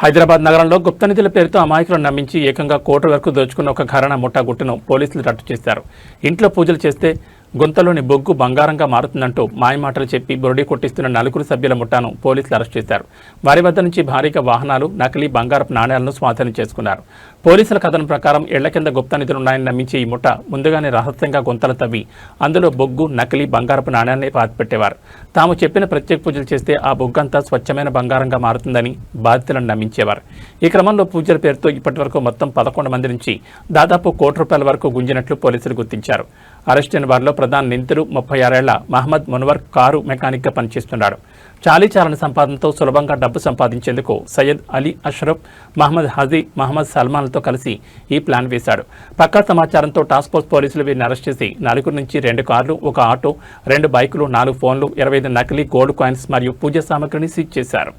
హైదరాబాద్ నగరంలో గుప్త నిధుల పేరుతో అమాయకులను నమ్మించి ఏకంగా కోటి వరకు దోచుకున్న ఒక ఘరానా ముఠా గుట్టును పోలీసులు రట్టు చేశారు. ఇంట్లో పూజలు చేస్తే గుంతలోని బొగ్గు బంగారంగా మారుతుందంటూ మాయమాటలు చెప్పి బురడి కొట్టిస్తున్న 4 సభ్యుల ముఠాను పోలీసులు అరెస్ట్ చేశారు. వారి వద్ద నుంచి భారీగా వాహనాలు, నకిలీ బంగారపు నాణేలను స్వాధీనం చేసుకున్నారు. పోలీసుల కథనం ప్రకారం ఇళ్ల కింద గుప్త నిధులున్నాయని నమ్మించి ఈ ముఠా ముందుగానే రహస్యంగా గుంతలు తవ్వి అందులో బొగ్గు, నకిలీ బంగారపు నాణ్యాన్ని పాతిపెట్టేవారు. తాము చెప్పిన ప్రత్యేక పూజలు చేస్తే ఆ బొగ్గంతా స్వచ్ఛమైన బంగారంగా మారుతుందని బాధితులను నమ్మించేవారు. ఈ క్రమంలో పూజల పేరుతో ఇప్పటివరకు మొత్తం 11 మంది నుంచి దాదాపు ₹1 కోటి వరకు గుంజినట్లు పోలీసులు గుర్తించారు. అరెస్ట్ అయిన వారిలో ప్రధాన నిందితుడు 36 ఏళ్ల మహమ్మద్ మునవర్ కారు మెకానిక్గా పనిచేస్తున్నాడు. చాలీచాలని సంపాదనతో సులభంగా డబ్బు సంపాదించేందుకు సయ్యద్ అలీ అష్రఫ్, మహమ్మద్ హజీ, మహమ్మద్ సల్మాన్లతో కలిసి ఈ ప్లాన్ వేశాడు. పక్కా సమాచారంతో టాస్క్ ఫోర్స్ పోలీసులు వీరిని అరెస్ట్ చేసి 4 నుంచి 2 కార్లు, 1 ఆటో, 2 బైకులు, 4 ఫోన్లు, 25 నకిలీ గోల్డ్ కాయిన్స్ మరియు పూజ సామగ్రిని సీజ్ చేశారు.